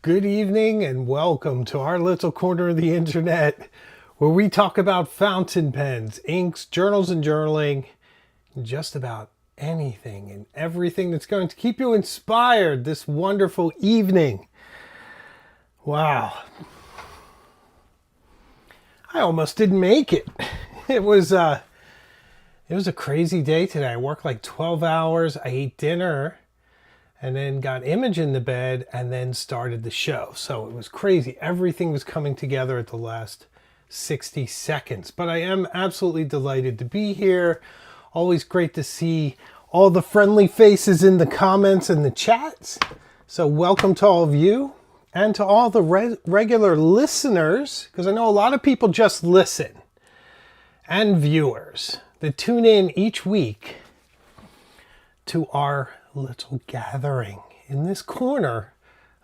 Good evening and welcome to our little corner of the internet where we talk about fountain pens, inks, journals and journaling, and just about anything and everything that's going to keep you inspired this wonderful evening. Wow. I almost didn't make it. It was a crazy day today. I worked like 12 hours. I ate dinner and then got Imogen to bed and then started the show. So it was crazy. Everything was coming together at the last 60 seconds. But I am absolutely delighted to be here. Always great to see all the friendly faces in the comments and the chats. So welcome to all of you and to all the regular listeners, because I know a lot of people just listen, and viewers that tune in each week to our little gathering in this corner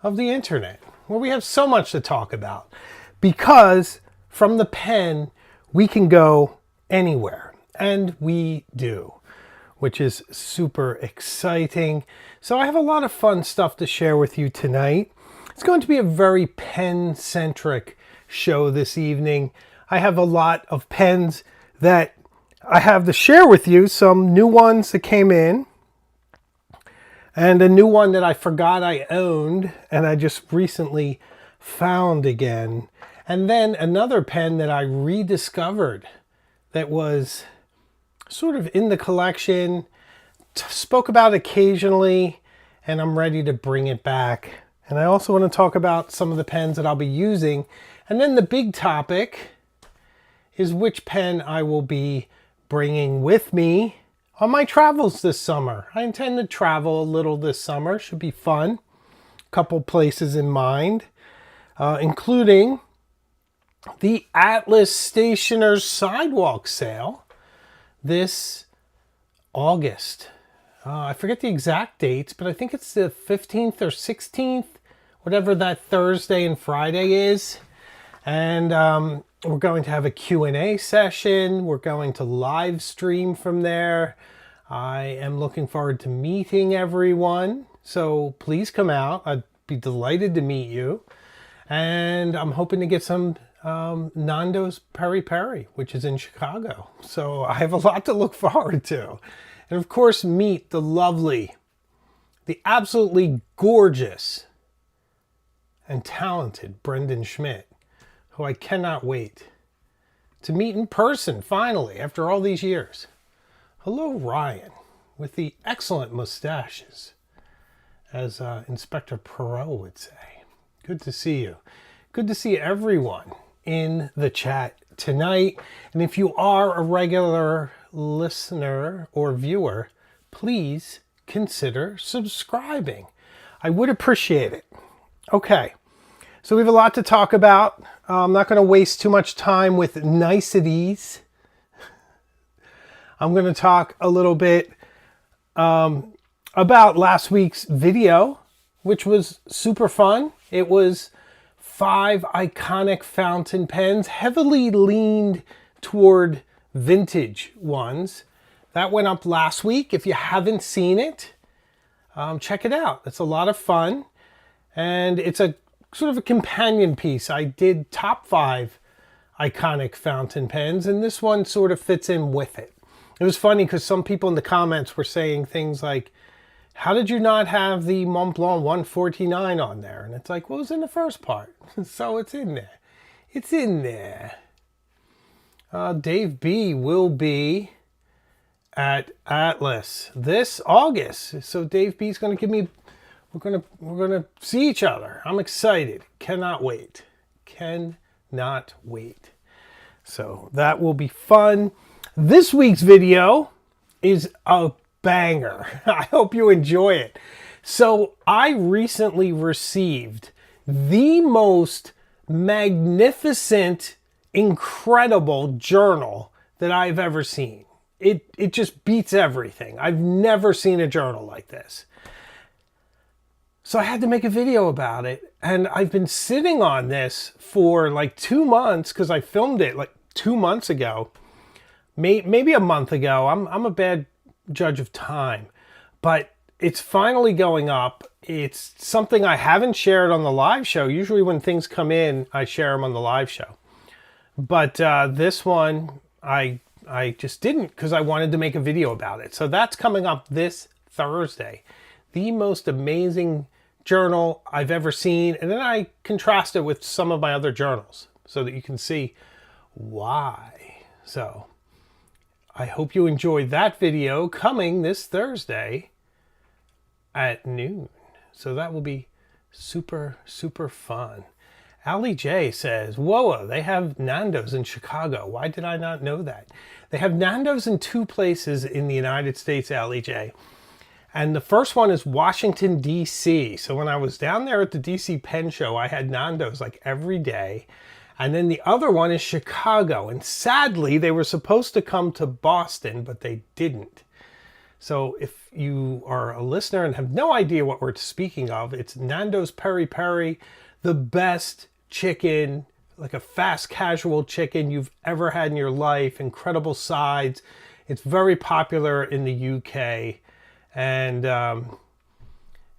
of the internet where we have so much to talk about, because from the pen we can go anywhere, and we do, which is super exciting. So I have a lot of fun stuff to share with you tonight. It's going to be a very pen centric show this evening. I have a lot of pens that I have to share with you, some new ones that came in, and a new one that I forgot I owned and I just recently found again. And then another pen that I rediscovered that was sort of in the collection, spoke about occasionally, and I'm ready to bring it back. And I also want to talk about some of the pens that I'll be using. And then the big topic is which pen I will be bringing with me on my travels this summer. I intend to travel a little this summer. Should be fun. A couple places in mind, including the Atlas Stationer's Sidewalk Sale this August. I forget the exact dates, but I think it's the 15th or 16th, whatever that Thursday and Friday is. And we're going to have a Q&A session. We're going to live stream from there. I am looking forward to meeting everyone. So please come out. I'd be delighted to meet you. And I'm hoping to get some Nando's Peri Peri, which is in Chicago. So I have a lot to look forward to. And of course, meet the lovely, the absolutely gorgeous and talented Brendan Schmidt, who I cannot wait to meet in person finally after all these years. Hello, Ryan, with the excellent mustaches, as Inspector Perot would say. Good to see you. Good to see everyone in the chat tonight. And if you are a regular listener or viewer, please consider subscribing. I would appreciate it. Okay. So we have a lot to talk about. I'm not going to waste too much time with niceties. I'm going to talk a little bit about last week's video, which was super fun. It was 5 iconic fountain pens, heavily leaned toward vintage ones. That went up last week. If you haven't seen it, check it out. It's a lot of fun. And it's a sort of a companion piece. I did top 5 iconic fountain pens, and this one sort of fits in with it. It was funny because some people in the comments were saying things like, how did you not have the Mont Blanc 149 on there? And it's like, well, it was in the first part. So it's in there. It's in there. Dave B will be at Atlas this August. So Dave B is going to give me, we're gonna see each other. I'm excited. Cannot wait. Cannot wait. So that will be fun. This week's video is a banger. I hope you enjoy it. So I recently received the most magnificent, incredible journal that I've ever seen. It just beats everything. I've never seen a journal like this. So I had to make a video about it, and I've been sitting on this for like 2 months because I filmed it like 2 months ago, maybe a month ago. I'm a bad judge of time, but it's finally going up, it's something I haven't shared on the live show. Usually when things come in, I share them on the live show. But this one, I just didn't because I wanted to make a video about it. So that's coming up this Thursday. The most amazing journal I've ever seen. And then I contrast it with some of my other journals so that you can see why. So I hope you enjoyed that video coming this Thursday at noon. So that will be super, super fun. Ali J says, whoa, they have Nando's in Chicago. Why did I not know that? They have Nando's in 2 places in the United States, Ali J. And the first one is Washington, D.C. So when I was down there at the D.C. Pen Show, I had Nando's like every day. And then the other one is Chicago. And sadly, they were supposed to come to Boston, but they didn't. So if you are a listener and have no idea what we're speaking of, it's Nando's Peri Peri, the best chicken, like a fast casual chicken you've ever had in your life. Incredible sides. It's very popular in the UK. And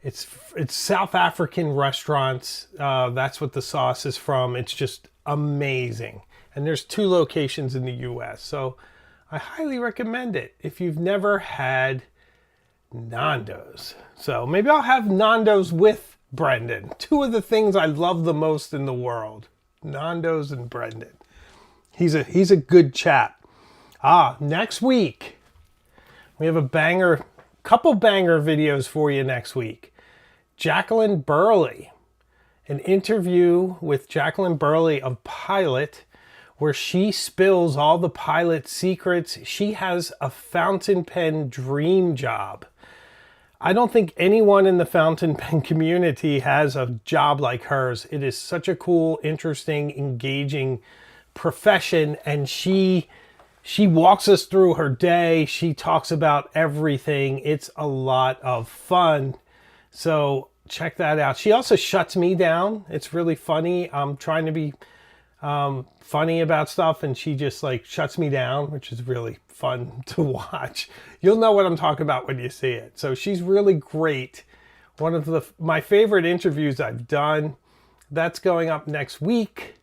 it's South African restaurants. That's what the sauce is from. It's just amazing. And there's 2 locations in the US. So I highly recommend it if you've never had Nando's. So maybe I'll have Nando's with Brendan. 2 of the things I love the most in the world. Nando's and Brendan. He's a good chap. Next week we have a couple banger videos for you next week. Jacqueline Burley. An interview with Jacqueline Burley of Pilot, where she spills all the Pilot secrets. She has a fountain pen dream job. I don't think anyone in the fountain pen community has a job like hers. It is such a cool, interesting, engaging profession, and she walks us through her day. She talks about everything. It's a lot of fun. So check that out. She also shuts me down. It's really funny. I'm trying to be funny about stuff, and she just like shuts me down, which is really fun to watch. You'll know what I'm talking about when you see it. So she's really great. One of my favorite interviews I've done. That's going up next week.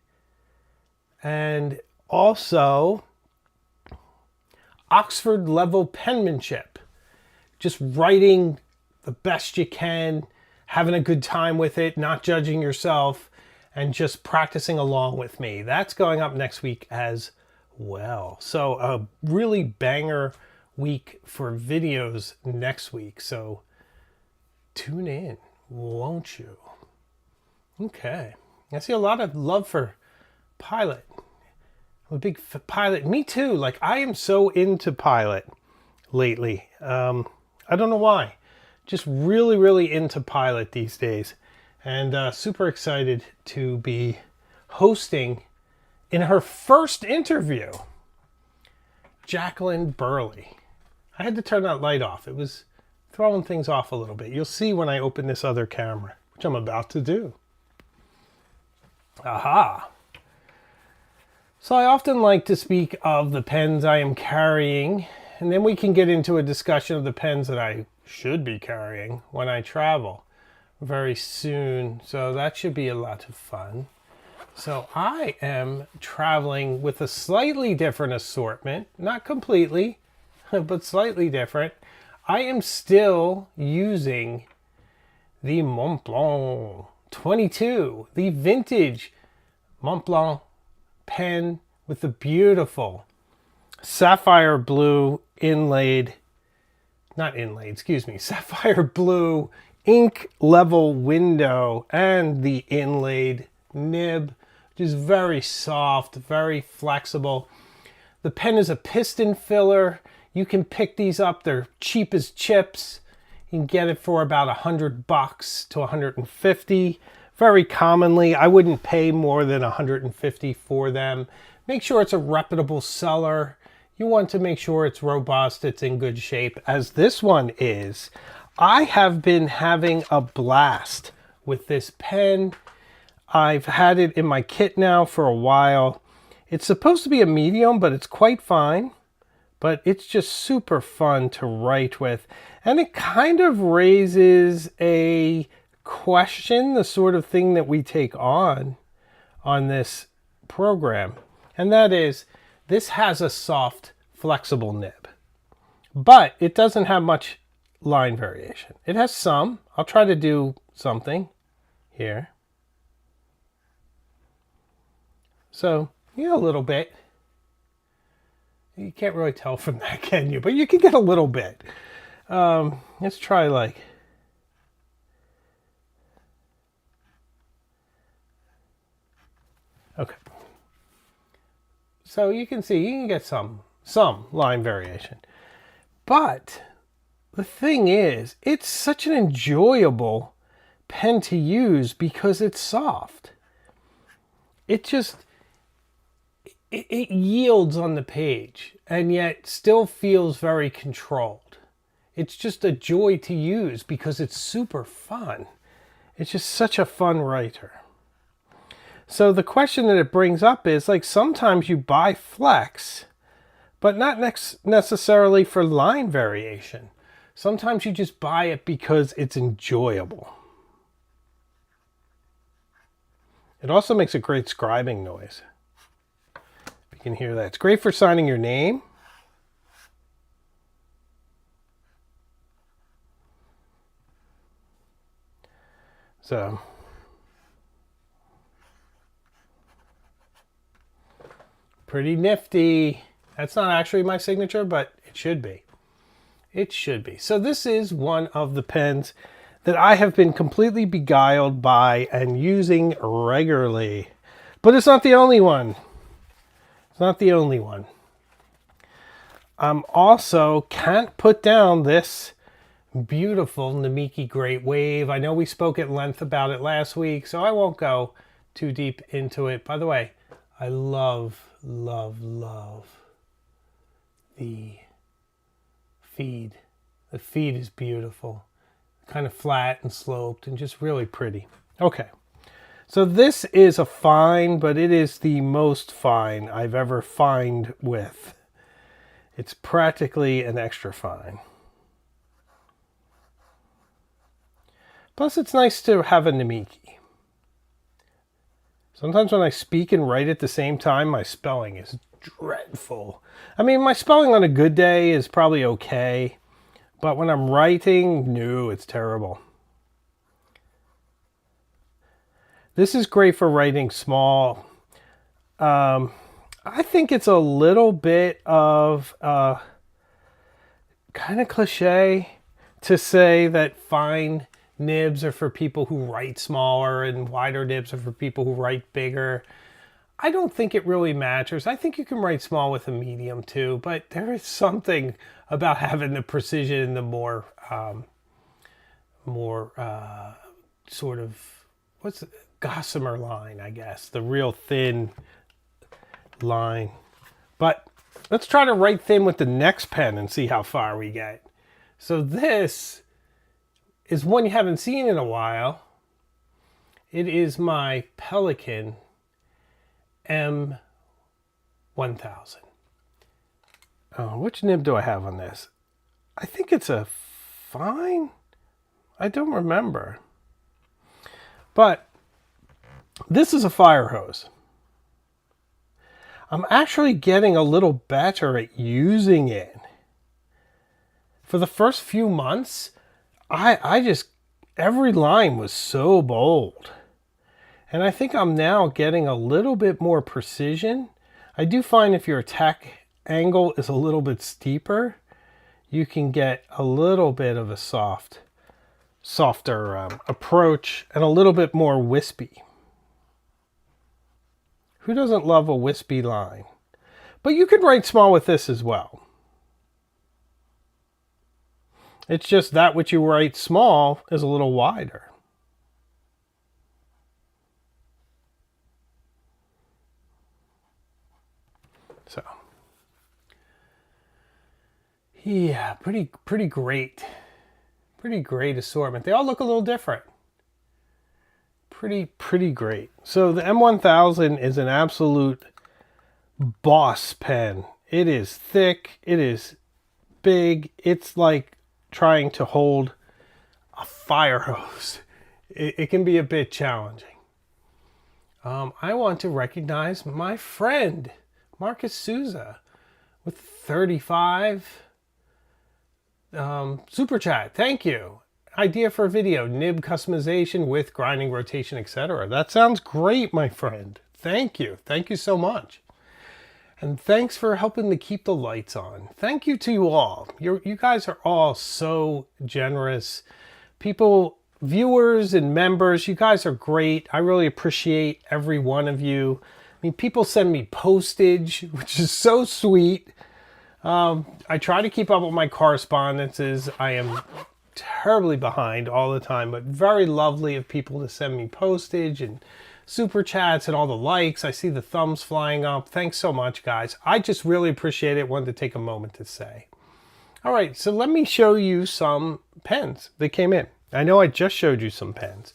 And also Oxford level penmanship. Just writing the best you can, having a good time with it, not judging yourself, and just practicing along with me. That's going up next week as well. So a really banger week for videos next week. So tune in, won't you? Okay. I see a lot of love for Pilot. I'm a big Pilot. Me too. Like, I am so into Pilot lately. I don't know why. Just really, really into Pilot these days. And super excited to be hosting in her first interview, Jacqueline Burley. I had to turn that light off. It was throwing things off a little bit. You'll see when I open this other camera, which I'm about to do. Aha. So I often like to speak of the pens I am carrying, and then we can get into a discussion of the pens that I should be carrying when I travel very soon. So that should be a lot of fun. So I am traveling with a slightly different assortment, not completely, but slightly different. I am still using the Montblanc 22, the vintage Montblanc pen with the beautiful sapphire blue sapphire blue ink level window and the inlaid nib, which is very soft, very flexible. The pen is a piston filler. You can pick these up. They're cheap as chips. You can get it for about $100 to $150. Very commonly, I wouldn't pay more than $150 for them. Make sure it's a reputable seller. You want to make sure it's robust, it's in good shape, as this one is. I have been having a blast with this pen. I've had it in my kit now for a while. It's supposed to be a medium, but it's quite fine. but it's just super fun to write with. And it kind of raises a question, the sort of thing that we take on this program. And that is, this has a soft, flexible nib, but it doesn't have much line variation. It has some. I'll try to do something here. So, a little bit. You can't really tell from that, can you? But you can get a little bit. Let's try like... Okay. So you can see, you can get some line variation. But the thing is, it's such an enjoyable pen to use because it's soft. It just... It yields on the page and yet still feels very controlled. It's just a joy to use because it's super fun. It's just such a fun writer. So the question that it brings up is, like, sometimes you buy flex, but not necessarily for line variation. Sometimes you just buy it because it's enjoyable. It also makes a great scribing noise. You can hear that. It's great for signing your name. So, pretty nifty. That's not actually my signature, but it should be. It should be. So this is one of the pens that I have been completely beguiled by and using regularly. But it's not the only one. It's not the only one. Also can't put down this beautiful Namiki Great Wave. I know we spoke at length about it last week, so I won't go too deep into it. By the way, I love the feed. The feed is beautiful. Kind of flat and sloped and just really pretty. Okay. So this is a fine, but it is the most fine I've ever fined with. It's practically an extra fine. Plus, it's nice to have a Namiki. Sometimes when I speak and write at the same time, my spelling is dreadful. I mean, my spelling on a good day is probably okay, but when I'm writing, no, it's terrible. This is great for writing small. I think it's a little bit of kind of cliche to say that fine nibs are for people who write smaller and wider nibs are for people who write bigger. I don't think it really matters. I think you can write small with a medium too, but there is something about having the precision, the more sort of, what's it? Gossamer line, I guess, the real thin line. But let's try to write thin with the next pen and see how far we get. So this is one you haven't seen in a while. It is my Pelikan M1000. Which nib do I have on this? I think it's a fine. I don't remember. But this is a fire hose. I'm actually getting a little better at using it. For the first few months, every line was so bold. And I think I'm now getting a little bit more precision. I do find if your attack angle is a little bit steeper, you can get a little bit of a softer approach and a little bit more wispy. Who doesn't love a wispy line? But you could write small with this as well. It's just that which you write small is a little wider. So, yeah, pretty great. Pretty great assortment. They all look a little different. Pretty great. So the M1000 is an absolute boss pen. It is thick. It is big. It's like trying to hold a fire hose. It can be a bit challenging. I want to recognize my friend, Marcus Souza, with 35 super chat. Thank you. Idea for a video, nib customization with grinding, rotation, etc. That sounds great, my friend. Thank you. Thank you so much. And thanks for helping to keep the lights on. Thank you to you all. You guys are all so generous. People, viewers and members, you guys are great. I really appreciate every one of you. I mean, people send me postage, which is so sweet. I try to keep up with my correspondences. I am terribly behind all the time, but very lovely of people to send me postage and super chats and all the likes. I see the thumbs flying up. Thanks so much, guys. I just really appreciate it. Wanted to take a moment to say. All right, so let me show you some pens that came in. I know I just showed you some pens,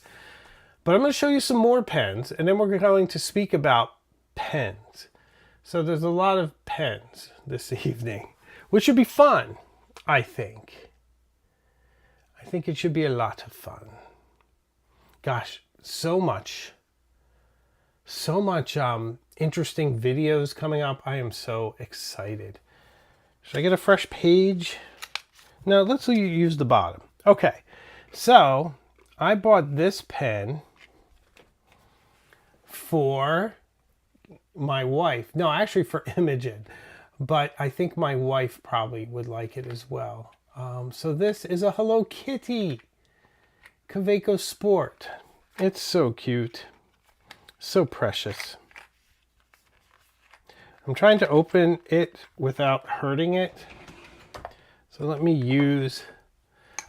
but I'm going to show you some more pens, and then we're going to speak about pens. So there's a lot of pens this evening, which should be fun, I think. I think it should be a lot of fun. Gosh, so much interesting videos coming up. I am so excited. Should I get a fresh page? No, let's use the bottom. Okay, so I bought this pen for my wife. No, actually for Imogen, but I think my wife probably would like it as well. So this is a Hello Kitty Kaweco Sport. It's so cute. So precious. I'm trying to open it without hurting it. So let me use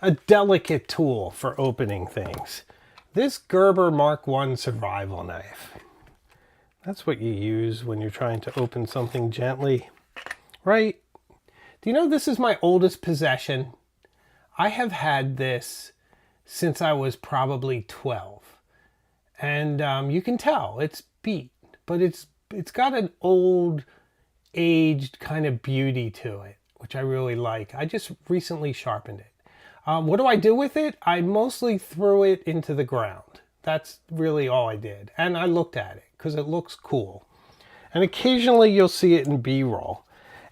a delicate tool for opening things. This Gerber Mark I survival knife. That's what you use when you're trying to open something gently, right? Do you know this is my oldest possession? I have had this since I was probably 12. And you can tell it's beat, but it's got an old, aged kind of beauty to it, which I really like. I just recently sharpened it. What do I do with it? I mostly threw it into the ground. That's really all I did. And I looked at it because it looks cool. And occasionally you'll see it in B-roll.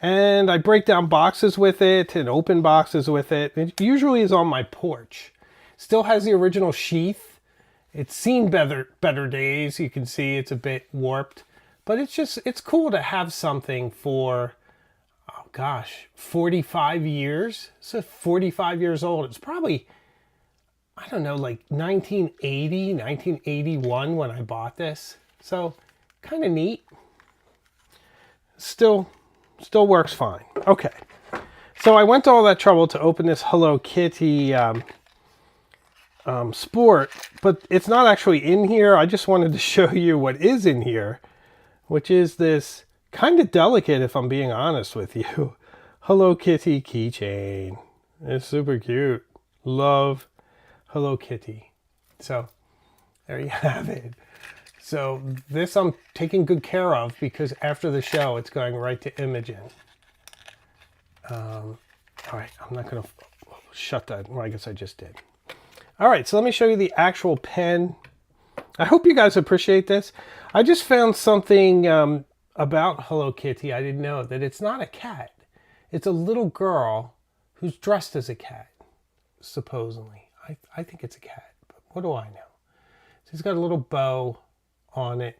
And I break down boxes with it and open boxes with it. It usually is on my porch. Still has the original sheath. It's seen better days. You can see it's a bit warped. But it's cool to have something for, oh gosh, 45 years. So 45 years old. It's probably, I don't know, like 1980, 1981 when I bought this. So kind of neat. Still works fine. Okay. So I went to all that trouble to open this Hello Kitty Sport, but it's not actually in here. I just wanted to show you what is in here, which is this kind of delicate, if I'm being honest with you, Hello Kitty keychain. It's super cute. Love Hello Kitty. So there you have it. So this I'm taking good care of because after the show, it's going right to Imogen. All right, I'm not going to shut that. Well, I guess I just did. All right, so let me show you the actual pen. I hope you guys appreciate this. I just found something about Hello Kitty. I didn't know that it's not a cat. It's a little girl who's dressed as a cat, supposedly. I think it's a cat, but what do I know? So it's got a little bow on it.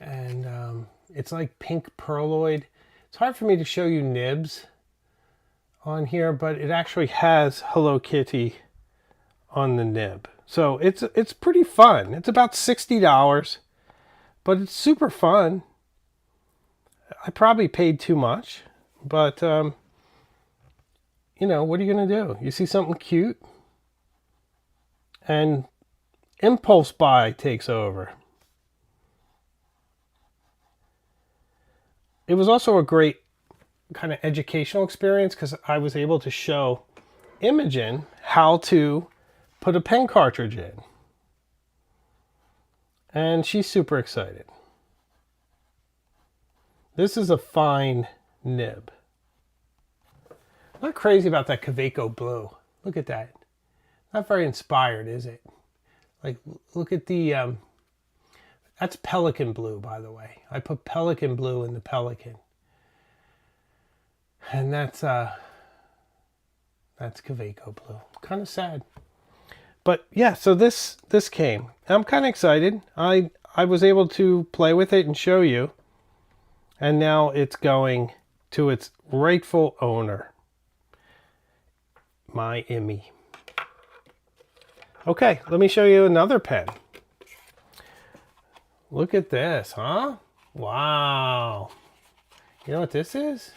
And it's like pink perloid. It's hard for me to show you nibs on here, but it actually has Hello Kitty on the nib. So it's pretty fun. It's about $60, but it's super fun. I probably paid too much, but you know, what are you going to do? You see something cute and impulse buy takes over. It was also a great kind of educational experience because I was able to show Imogen how to put a pen cartridge in. And she's super excited. This is a fine nib. Not crazy about that Kaweco blue. Look at that. Not very inspired, is it? Like, look at the, that's Pelikan blue, by the way. I put Pelikan blue in the Pelikan. And that's Kaweco blue. Kind of sad. But yeah, so this came. I'm kind of excited. I was able to play with it and show you. And now it's going to its rightful owner. My Emmy. Okay, let me show you another pen. Look at this, huh? Wow. You know what this is?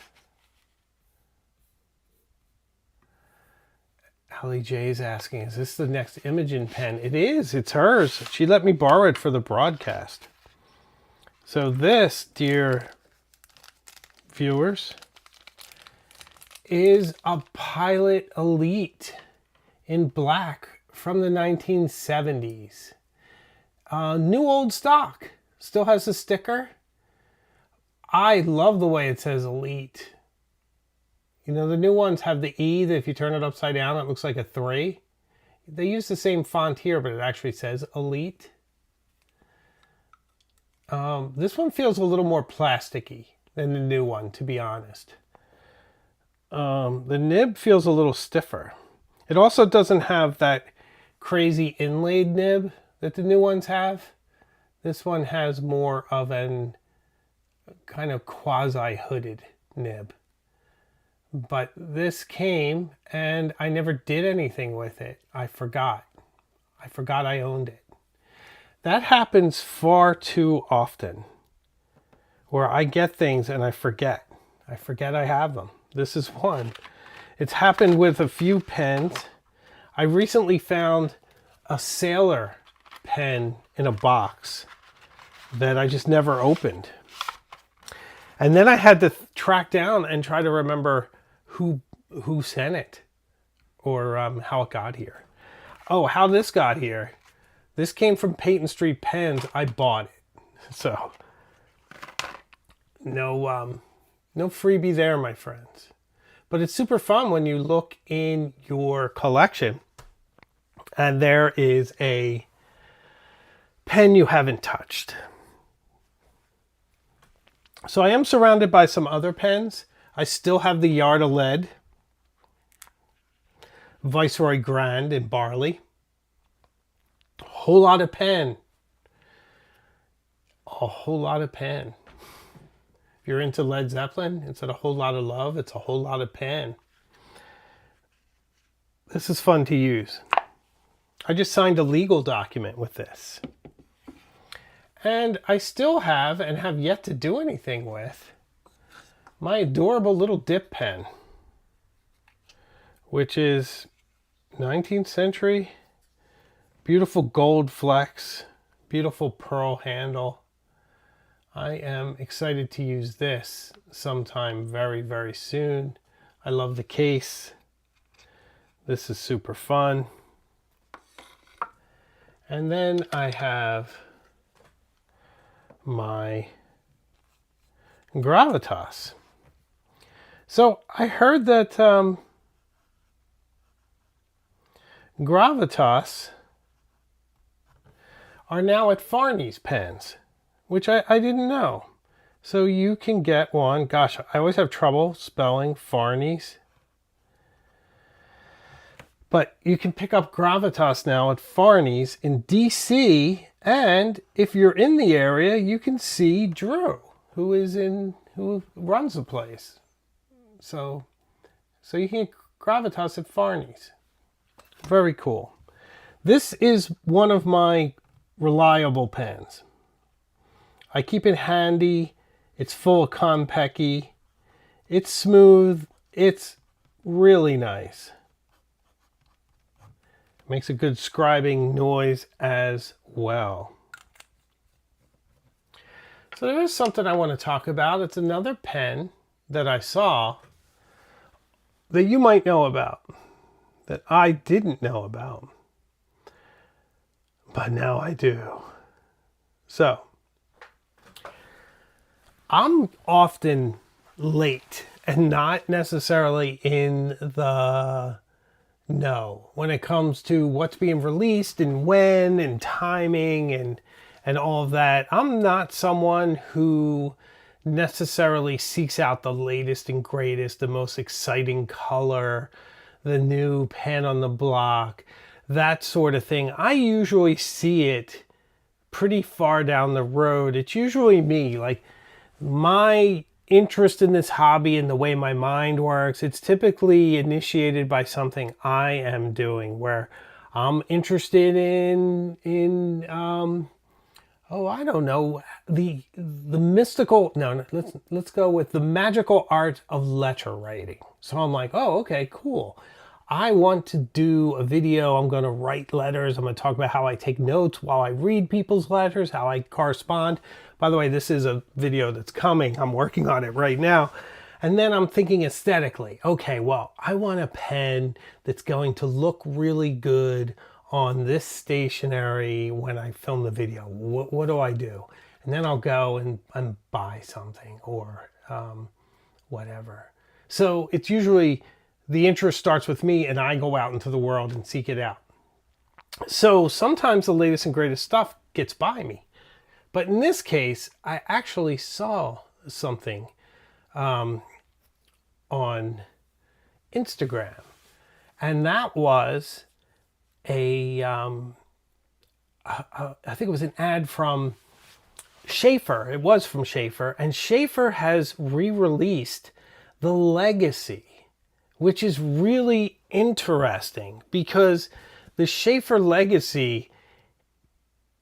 Allie J is asking, is this the next Imogen pen? It is, it's hers. She let me borrow it for the broadcast. So this, dear viewers, is a Pilot Elite in black from the 1970s. New old stock. Still has the sticker. I love the way it says Elite. You know, the new ones have the E that if you turn it upside down, it looks like a 3. They use the same font here, but it actually says Elite. This one feels a little more plasticky than the new one, to be honest. The nib feels a little stiffer. It also doesn't have that crazy inlaid nib that the new ones have. This one has more of an kind of quasi-hooded nib. But this came and I never did anything with it. I forgot. I forgot I owned it. That happens far too often, where I get things and I forget. I forget I have them. This is one. It's happened with a few pens. I recently found a Sailor pen in a box that I just never opened. And then I had to track down and try to remember who sent it or how it got here. Oh, how this got here. This came from Peyton Street Pens. I bought it. So no freebie there, my friends. But it's super fun when you look in your collection and there is a pen you haven't touched. So I am surrounded by some other pens. I still have the Yard of Lead, Viceroy Grand in Barley. A whole lot of pen. A whole lot of pen. If you're into Led Zeppelin, it's a whole lot of love. It's a whole lot of pen. This is fun to use. I just signed a legal document with this. And I still have, and have yet to do anything with, my adorable little dip pen, which is 19th century, beautiful gold flex, beautiful pearl handle. I am excited to use this sometime very, very soon. I love the case. This is super fun. And then I have my Gravitas. So I heard that Gravitas are now at Farney's pens, which I didn't know. So you can get one. Gosh, I always have trouble spelling Farney's. But you can pick up Gravitas now at Farney's in DC, and if you're in the area, you can see Drew, who runs the place. So you can get Gravitas at Farney's. Very cool. This is one of my reliable pens. I keep it handy. It's full of Konpeki. It's smooth. It's really nice. Makes a good scribing noise as well. So there is something I want to talk about. It's another pen that I saw that you might know about, that I didn't know about, but now I do. So I'm often late and not necessarily in the know when it comes to what's being released and when and timing and all of that. I'm not someone who necessarily seeks out the latest and greatest, the most exciting color, the new pen on the block, that sort of thing. I usually see it pretty far down the road. It's usually me, like my interest in this hobby and the way my mind works. It's typically initiated by something I am doing, where I'm interested in oh, I don't know, the mystical, no, let's go with the magical art of letter writing. So I'm like, oh, okay, cool. I want to do a video. I'm going to write letters. I'm going to talk about how I take notes while I read people's letters, how I correspond. By the way, this is a video that's coming. I'm working on it right now. And then I'm thinking aesthetically, okay, well, I want a pen that's going to look really good on this stationery when I film the video. What do I do? And then I'll go and buy something or whatever. So it's usually the interest starts with me and I go out into the world and seek it out. So sometimes the latest and greatest stuff gets by me. But in this case, I actually saw something on Instagram. And that was I think it was an ad from Shaeffer. It was from Shaeffer. And Shaeffer has re-released the Legacy, which is really interesting because the Sheaffer Legacy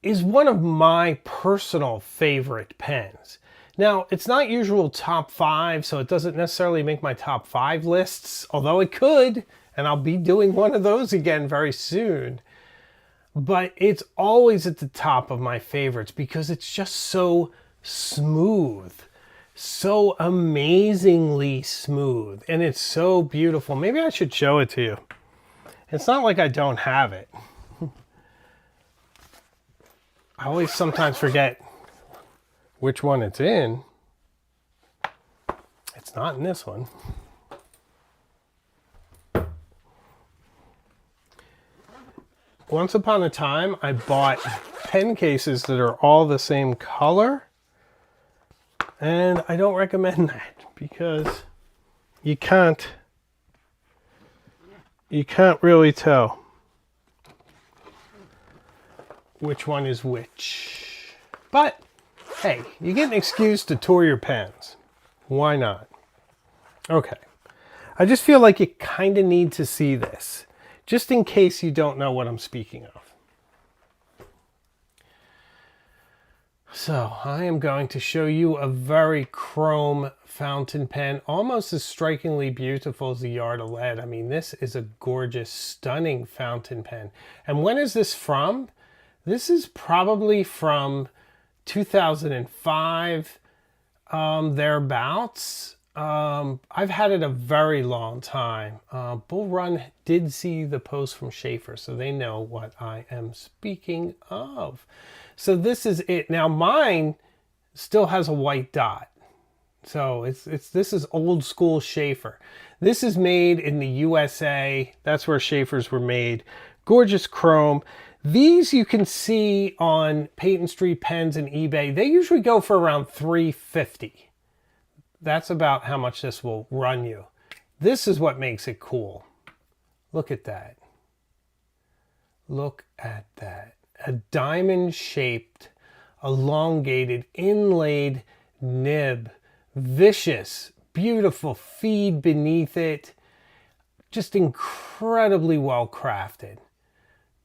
is one of my personal favorite pens. Now, it's not usual top 5, so it doesn't necessarily make my top 5 lists, although it could, and I'll be doing one of those again very soon. But it's always at the top of my favorites because it's just so smooth, so amazingly smooth, and it's so beautiful. Maybe I should show it to you. It's not like I don't have it. I always sometimes forget which one it's in. It's not in this one. Once upon a time, I bought pen cases that are all the same color. And I don't recommend that because you can't really tell which one is which. But hey, you get an excuse to tour your pens. Why not? Okay. I just feel like you kind of need to see this, just in case you don't know what I'm speaking of. So I am going to show you a very chrome fountain pen, almost as strikingly beautiful as the Yard of Lead. I mean, this is a gorgeous, stunning fountain pen. And when is this from? This is probably from 2005, thereabouts. I've had it a very long time. Bull Run did see the post from Shaeffer, so they know what I am speaking of. So this is it. Now mine still has a white dot. So this is old school Shaeffer. This is made in the USA. That's where Shaeffers were made. Gorgeous chrome. These you can see on Peyton Street Pens and eBay. They usually go for around $350. That's about how much this will run you. This is what makes it cool. Look at that. Look at that. A diamond-shaped, elongated, inlaid nib. Vicious, beautiful feed beneath it. Just incredibly well crafted.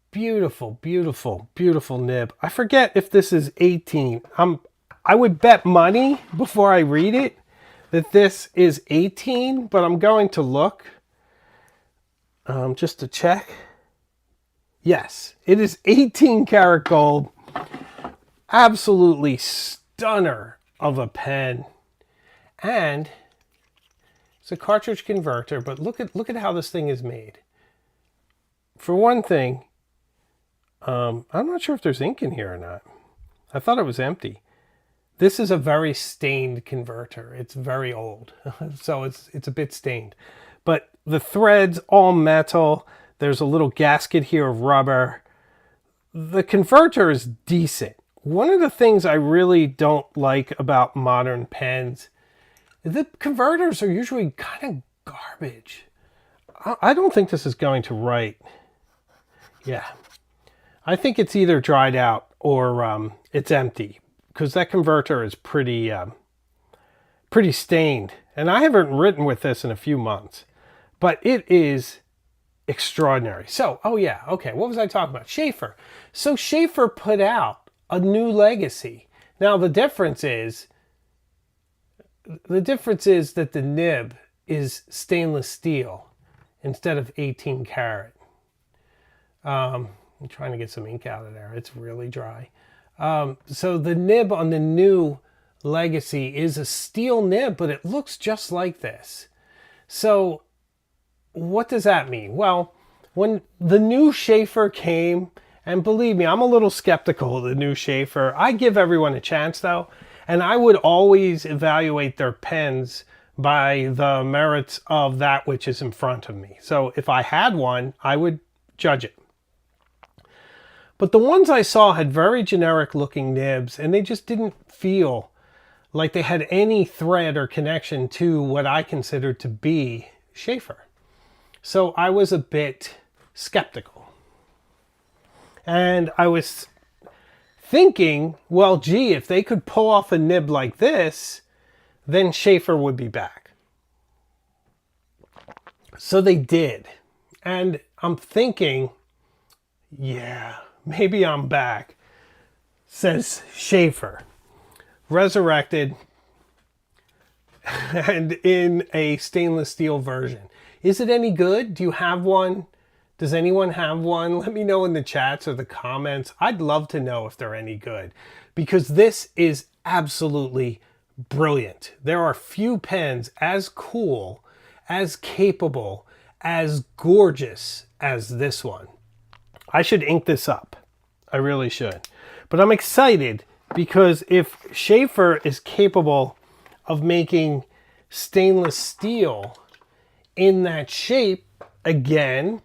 Beautiful, beautiful, beautiful nib. I forget if this is 18. I would bet money before I read it that this is 18, but I'm going to look just to check. Yes, it is 18 karat gold. Absolutely stunner of a pen. And it's a cartridge converter, but look at how this thing is made. For one thing, I'm not sure if there's ink in here or not. I thought it was empty. This is a very stained converter. It's very old, so it's a bit stained. But the threads, all metal. There's a little gasket here of rubber. The converter is decent. One of the things I really don't like about modern pens, the converters are usually kind of garbage. I don't think this is going to write. Yeah. I think it's either dried out or it's empty, because that converter is pretty stained. And I haven't written with this in a few months, but it is extraordinary. So, oh yeah, okay, what was I talking about? Shaeffer. So Shaeffer put out a new legacy. Now the difference is that the nib is stainless steel instead of 18 karat. I'm trying to get some ink out of there. It's really dry. So the nib on the new Legacy is a steel nib, but it looks just like this. So what does that mean? Well, when the new Shaeffer came, and believe me, I'm a little skeptical of the new Shaeffer. I give everyone a chance though, and I would always evaluate their pens by the merits of that which is in front of me. So if I had one, I would judge it. But the ones I saw had very generic looking nibs, and they just didn't feel like they had any thread or connection to what I considered to be Shaeffer. So I was a bit skeptical. And I was thinking, well, gee, if they could pull off a nib like this, then Shaeffer would be back. So they did. And I'm thinking, yeah, maybe I'm back, says Shaeffer, resurrected and in a stainless steel version. Is it any good? Do you have one? Does anyone have one? Let me know in the chats or the comments. I'd love to know if they're any good, because this is absolutely brilliant. There are few pens as cool, as capable, as gorgeous as this one. I should ink this up. I really should. But I'm excited because if Shaeffer is capable of making stainless steel in that shape again,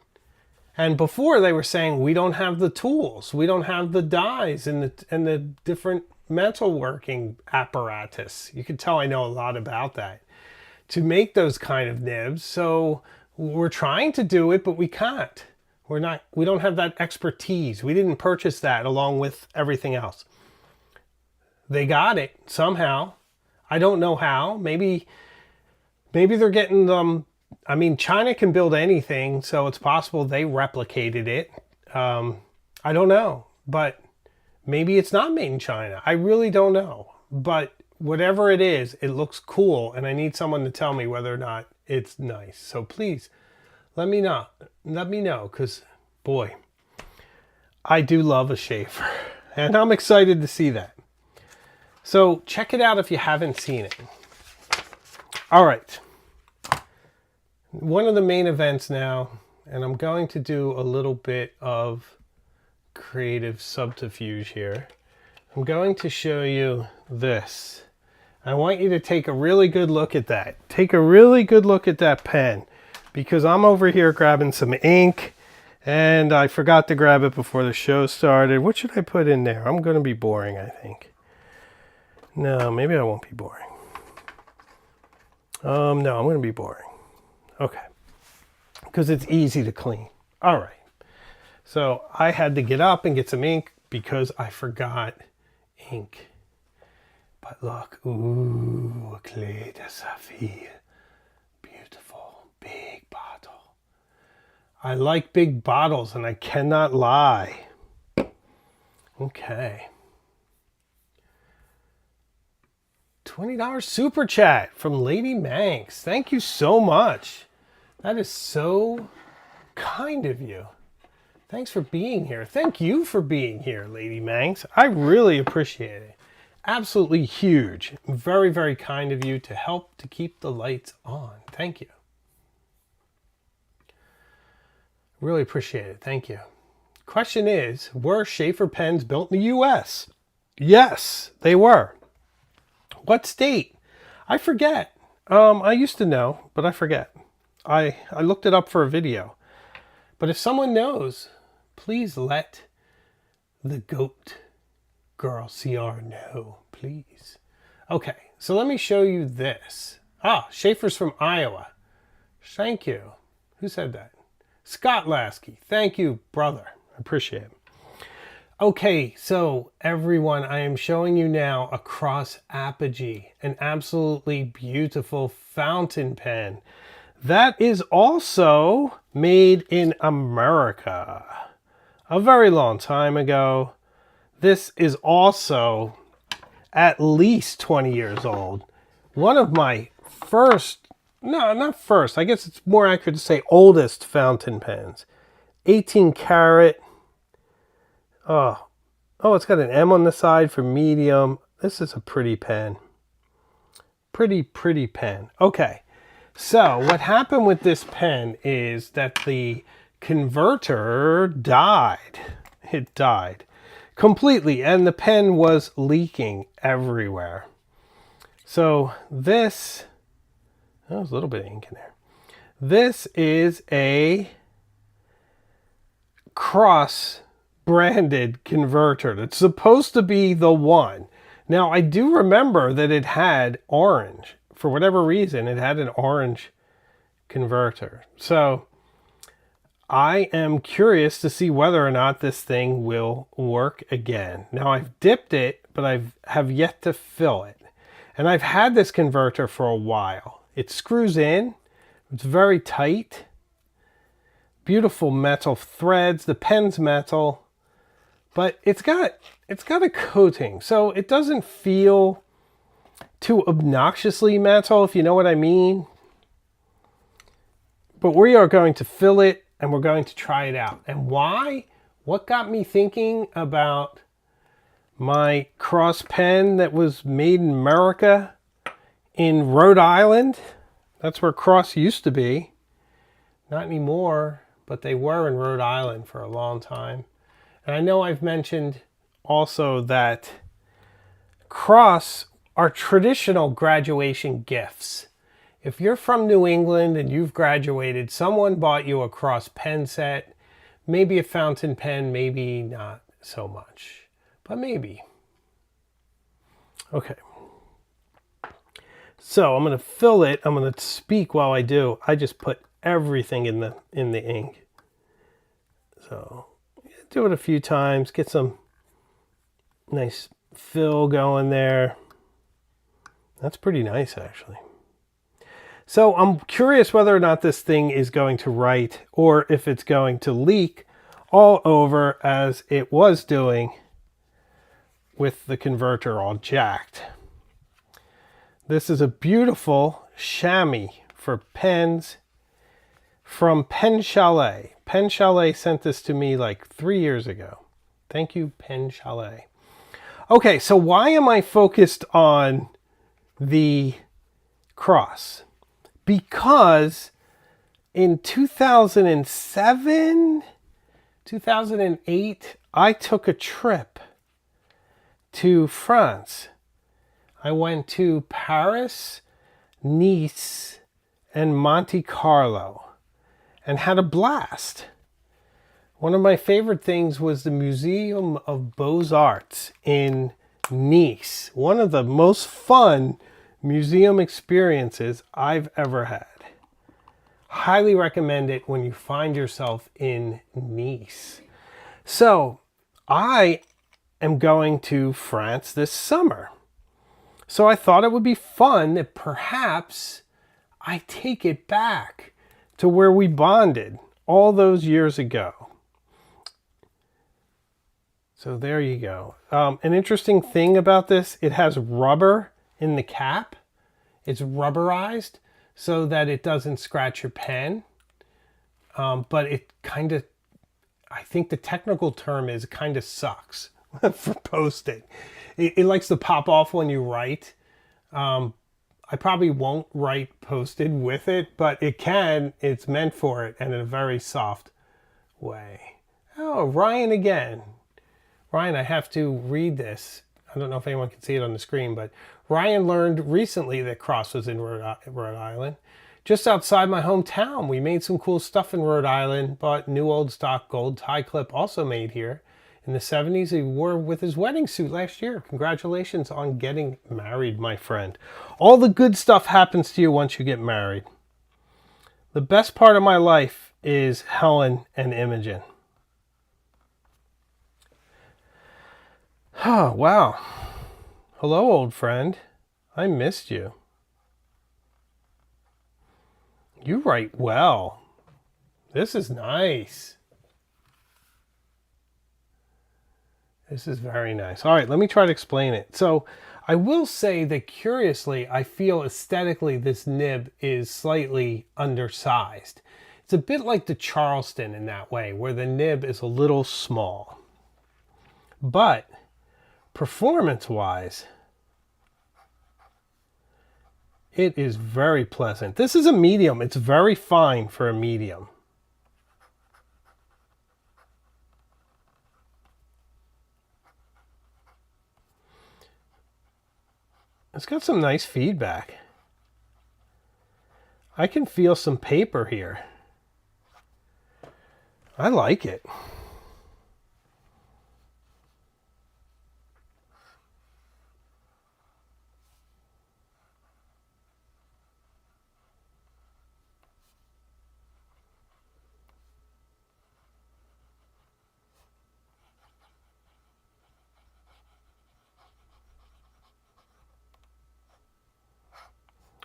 and before they were saying we don't have the tools, we don't have the dies and the different metalworking apparatus. You can tell I know a lot about that to make those kind of nibs. So we're trying to do it, but we can't. We don't have that expertise. We didn't purchase that along with everything else. They got it somehow. I don't know how. Maybe they're getting them. I mean, China can build anything, so it's possible they replicated it. I don't know, but maybe it's not made in China. I really don't know. But whatever it is, it looks cool, and I need someone to tell me whether or not it's nice. So please, let me know. Let me know, because, boy, I do love a Shaeffer, and I'm excited to see that. So check it out if you haven't seen it. All right. One of the main events now, and I'm going to do a little bit of creative subterfuge here. I'm going to show you this. I want you to take a really good look at that. Take a really good look at that pen, because I'm over here grabbing some ink and I forgot to grab it before the show started. What should I put in there? I'm going to be boring, I think. No, maybe I won't be boring. No, I'm going to be boring. Okay. Because it's easy to clean. All right. So I had to get up and get some ink because I forgot ink. But look, ooh, Clé de Saphir. Beautiful, big bottle. I like big bottles and I cannot lie. Okay. $20 super chat from Lady Manx. Thank you so much. That is so kind of you. Thanks for being here. Thank you for being here, Lady Manx. I really appreciate it. Absolutely huge. Very, very kind of you to help to keep the lights on. Thank you. Really appreciate it. Thank you. Question is, were Shaeffer pens built in the US? Yes, they were. What state? I forget. I used to know, but I forget. I looked it up for a video. But if someone knows, please let the goat girl CR know, please. Okay, so let me show you this. Ah, Shaeffer's from Iowa. Thank you. Who said that? Scott Lasky. Thank you, brother. I appreciate it. Okay, so everyone, I am showing you now a cross Apogee, an absolutely beautiful fountain pen that is also made in America. A very long time ago. This is also at least 20 years old. One of my first, no, not first, I guess it's more accurate to say oldest fountain pens. 18 karat. Oh, it's got an M on the side for medium. This is a pretty pen. Pretty pen. Okay, so what happened with this pen is that the converter died. It died completely, and the pen was leaking everywhere. So this, oh, there's a little bit of ink in there. This is a Cross branded converter. It's supposed to be the one. Now, I do remember that it had orange. For whatever reason, it had an orange converter. So I am curious to see whether or not this thing will work again. Now, I've dipped it, but I have yet to fill it. And I've had this converter for a while. It screws in. It's very tight. Beautiful metal threads. The pen's metal. But it's got a coating, so it doesn't feel too obnoxiously metal, if you know what I mean. But we are going to fill it, and we're going to try it out. And why? What got me thinking about my cross pen that was made in America in Rhode Island? That's where Cross used to be. Not anymore, but they were in Rhode Island for a long time. And I know I've mentioned also that Cross are traditional graduation gifts. If you're from New England and you've graduated, someone bought you a Cross pen set, maybe a fountain pen, maybe not so much, but maybe. Okay. So I'm going to fill it. I'm going to speak while I do. I just put everything in the ink. So do it a few times, get some nice fill going there. That's pretty nice, actually. So I'm curious whether or not this thing is going to write or if it's going to leak all over as it was doing with the converter all jacked. This is a beautiful chamois for pens from Pen Chalet. Pen Chalet sent this to me like 3 years ago. Thank you, Pen Chalet. Okay, so why am I focused on the Cross? Because in 2007, 2008, I took a trip to France. I went to Paris, Nice, and Monte Carlo and had a blast. One of my favorite things was the Museum of Beaux-Arts in Nice. One of the most fun museum experiences I've ever had. Highly recommend it when you find yourself in Nice. So I am going to France this summer. So I thought it would be fun that perhaps I take it back to where we bonded all those years ago. So there you go. An interesting thing about this, it has rubber in the cap. It's rubberized so that it doesn't scratch your pen. But it kind of, I think the technical term is, it kind of sucks for posting. It likes to pop off when you write. I probably won't write posted with it, but it can. It's meant for it, and in a very soft way. Oh, Ryan again. Ryan, I have to read this. I don't know if anyone can see it on the screen, but Ryan learned recently that Cross was in Rhode Island. Just outside my hometown, we made some cool stuff in Rhode Island, bought new old stock gold tie clip, also made here. In the 70s, he wore with his wedding suit last year. Congratulations on getting married, my friend. All the good stuff happens to you once you get married. The best part of my life is Helen and Imogen. Oh, wow. Hello, old friend. I missed you. You write well. This is nice. This is very nice. All right, let me try to explain it. So I will say that curiously, I feel aesthetically this nib is slightly undersized. It's a bit like the Charleston in that way, where the nib is a little small. But performance-wise, it is very pleasant. This is a medium. It's very fine for a medium. It's got some nice feedback. I can feel some paper here. I like it.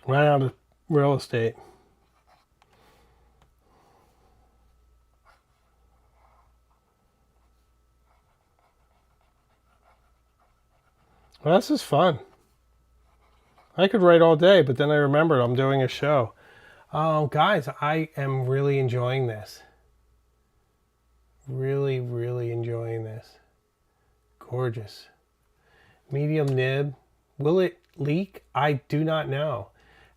Ran out of real estate. Well, this is fun. I could write all day, but then I remembered I'm doing a show. Oh, guys, I am really enjoying this. Really, really enjoying this. Gorgeous. Medium nib. Will it leak? I do not know.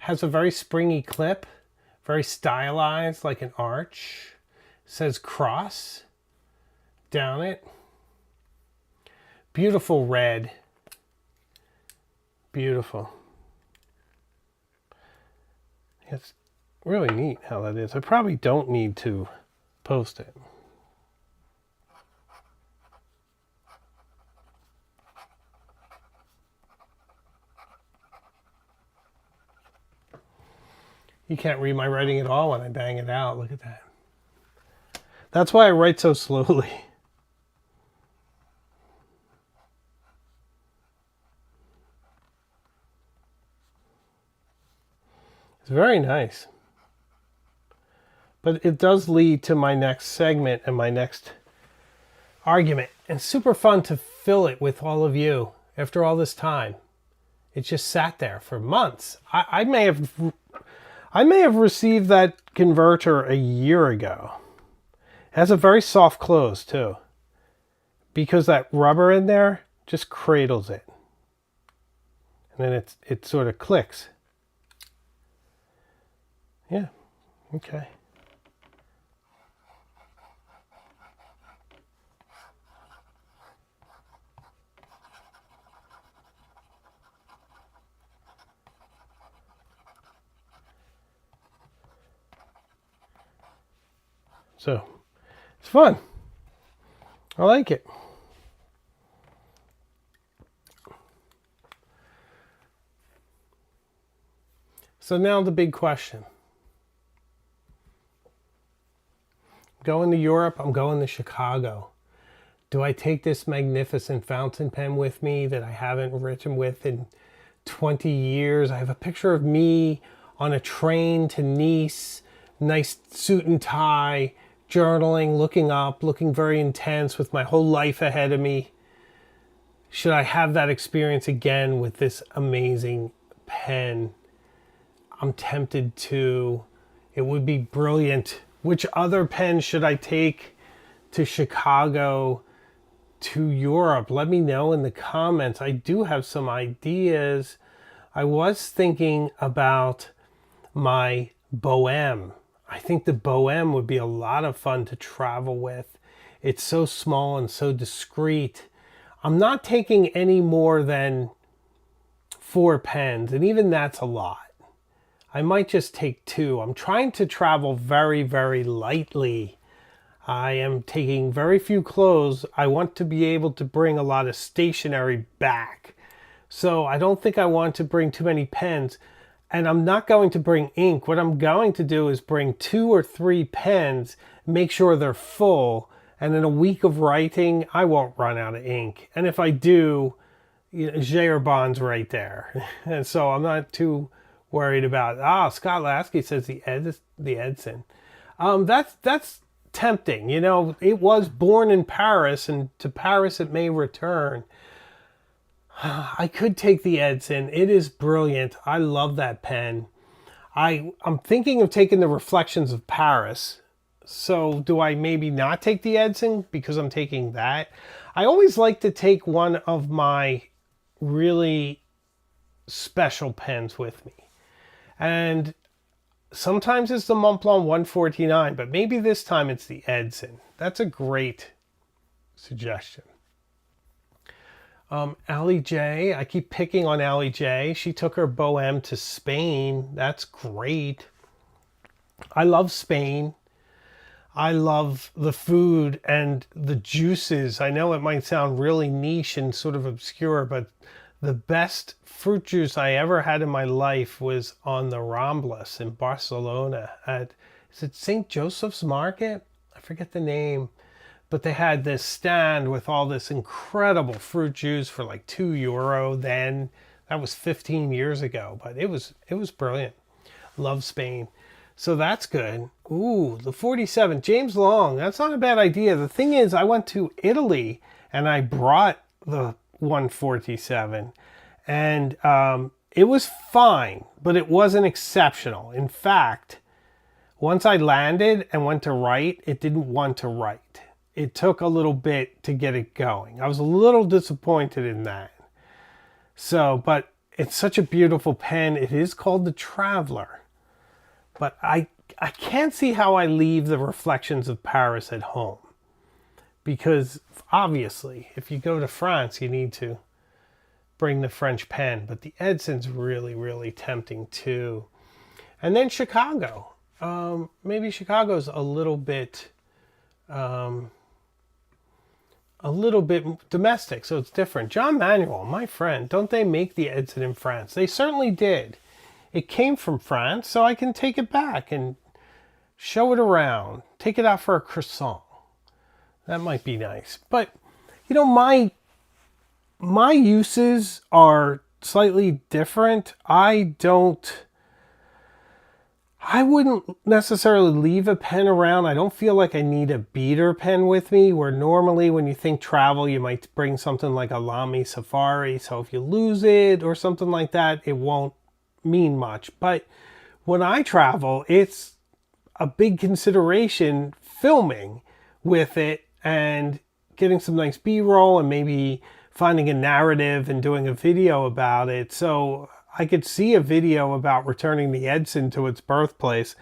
Has a very springy clip, very stylized, like an arch. Says Cross down it. Beautiful red. Beautiful. It's really neat how that is. I probably don't need to post it. You can't read my writing at all when I bang it out. Look at that. That's why I write so slowly. It's very nice. But it does lead to my next segment and my next argument. And super fun to fill it with all of you after all this time. It just sat there for months. I may have received that converter a year ago. It has a very soft close too, because that rubber in there just cradles it, and then it sort of clicks. Yeah, okay. So, it's fun. I like it. So now the big question. I'm going to Europe, I'm going to Chicago. Do I take this magnificent fountain pen with me that I haven't written with in 20 years? I have a picture of me on a train to Nice, nice suit and tie, journaling, looking up, looking very intense with my whole life ahead of me. Should I have that experience again with this amazing pen? I'm tempted to. It would be brilliant. Which other pen should I take to Chicago, to Europe? Let me know in the comments. I do have some ideas. I was thinking about my Bohème. I think the Bohème would be a lot of fun to travel with. It's so small and so discreet. I'm not taking any more than 4 pens, and even that's a lot. I might just take 2. I'm trying to travel very, very lightly. I am taking very few clothes. I want to be able to bring a lot of stationery back. So I don't think I want to bring too many pens. And I'm not going to bring ink. What I'm going to do is bring 2 or 3 pens, make sure they're full. And in a week of writing, I won't run out of ink. And if I do, Bond's right there. And so I'm not too worried about, Scott Lasky says the Edson. That's tempting. It was born in Paris, and to Paris it may return. I could take the Edson. It is brilliant. I love that pen. I'm thinking of taking the Reflections of Paris. So do I maybe not take the Edson because I'm taking that? I always like to take one of my really special pens with me. And sometimes it's the Montblanc 149, but maybe this time it's the Edson. That's a great suggestion. Allie J. I keep picking on Allie J. She took her Bohème to Spain. That's great. I love Spain. I love the food and the juices. I know it might sound really niche and sort of obscure, but the best fruit juice I ever had in my life was on the Ramblas in Barcelona at, is it St. Joseph's Market? I forget the name. But they had this stand with all this incredible fruit juice for like €2 then. That was 15 years ago, but it was brilliant. Love Spain. So that's good. Ooh, the 47, James Long. That's not a bad idea. The thing is, I went to Italy and I brought the 147, and it was fine, but it wasn't exceptional. In fact, once I landed and went to write, it didn't want to write. It took a little bit to get it going. I was a little disappointed in that. So, but it's such a beautiful pen. It is called the Traveler. But I can't see how I leave the Reflections of Paris at home. Because obviously, if you go to France, you need to bring the French pen. But the Edson's really, really tempting too. And then Chicago. Maybe Chicago's a little bit domestic, so it's different. John Manuel, my friend, don't they make the Edson in France? They certainly did. It came from France, so I can take it back and show it around. Take it out for a croissant. That might be nice. But, my uses are slightly different. I wouldn't necessarily leave a pen around. I don't feel like I need a beater pen with me, where normally when you think travel, you might bring something like a Lamy Safari. So if you lose it or something like that, it won't mean much. But when I travel, it's a big consideration filming with it and getting some nice B-roll and maybe finding a narrative and doing a video about it. So I could see a video about returning the Edson to its birthplace.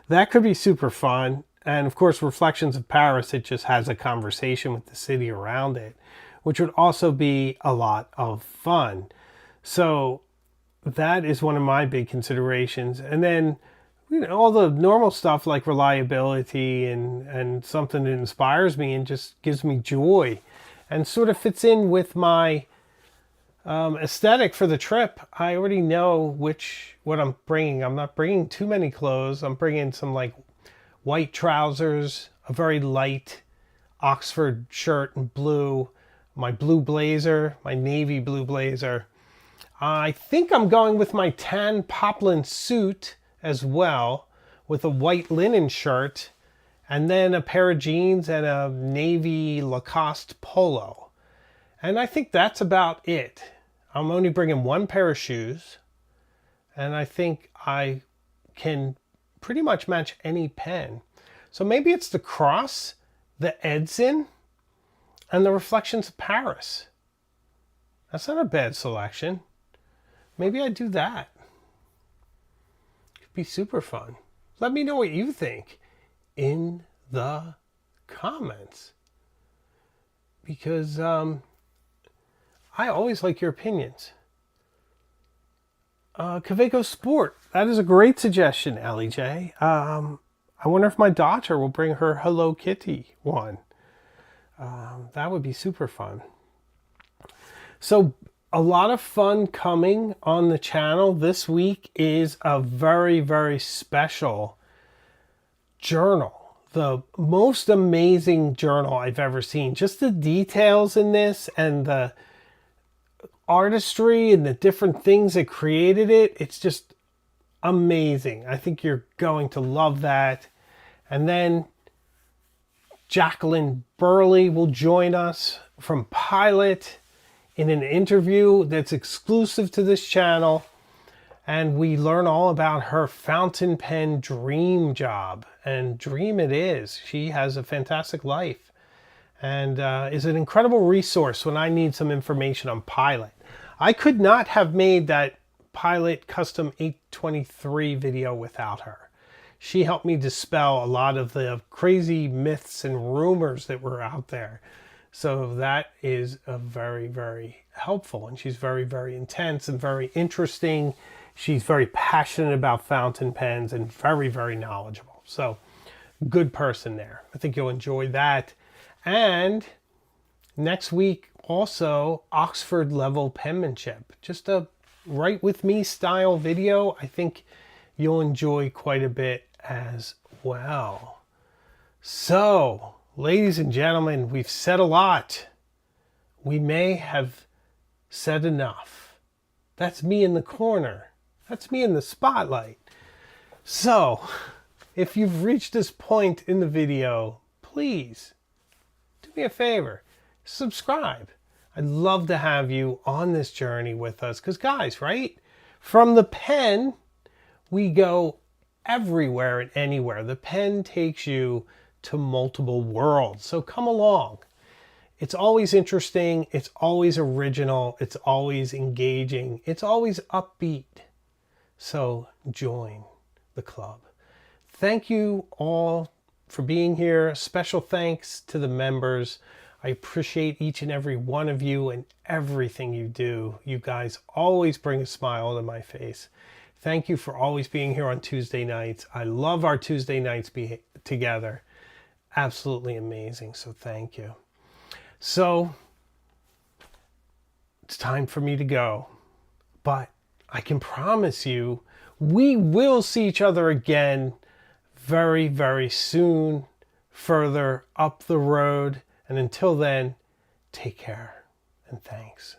That could be super fun. And of course, Reflections of Paris, it just has a conversation with the city around it, which would also be a lot of fun. So that is one of my big considerations. And then, all the normal stuff like reliability and something that inspires me and just gives me joy and sort of fits in with my aesthetic for the trip. I already know what I'm bringing. I'm not bringing too many clothes. I'm bringing some like white trousers, a very light Oxford shirt in blue, my blue blazer, my navy blue blazer. I think I'm going with my tan poplin suit as well, with a white linen shirt, and then a pair of jeans and a navy Lacoste polo. And I think that's about it. I'm only bringing one pair of shoes, and I think I can pretty much match any pen. So maybe it's the Cross, the Edson, and the Reflections of Paris. That's not a bad selection. Maybe I do that. Could be super fun. Let me know what you think in the comments. Because I always like your opinions. Kaweco Sport. That is a great suggestion, Ellie J. I wonder if my daughter will bring her Hello Kitty one. That would be super fun. So a lot of fun coming on the channel. This week is a very, very special journal. The most amazing journal I've ever seen. Just the details in this and the artistry and the different things that created it. It's just amazing. I think you're going to love that. And then Jacqueline Burley will join us from Pilot in an interview that's exclusive to this channel. And we learn all about her fountain pen dream job. And dream it is. She has a fantastic life and is an incredible resource when I need some information on Pilot. I could not have made that Pilot Custom 823 video without her. She helped me dispel a lot of the crazy myths and rumors that were out there. So that is a very, very helpful. And she's very, very intense and very interesting. She's very passionate about fountain pens and very, very knowledgeable. So good person there. I think you'll enjoy that. And next week, also Oxford level penmanship. Just a write with me style video. I think you'll enjoy quite a bit as well. So, ladies and gentlemen, we've said a lot. We may have said enough. That's me in the corner. That's me in the spotlight. So, if you've reached this point in the video, please do me a favor. Subscribe. I'd love to have you on this journey with us. Because guys, right? From the pen, we go everywhere and anywhere. The pen takes you to multiple worlds. So come along. It's always interesting. It's always original. It's always engaging. It's always upbeat. So join the club. Thank you all for being here. Special thanks to the members. I appreciate each and every one of you and everything you do. You guys always bring a smile to my face. Thank you for always being here on Tuesday nights. I love our Tuesday nights together. Absolutely amazing. So thank you. So it's time for me to go. But I can promise you we will see each other again very, very soon, further up the road. And until then, take care and thanks.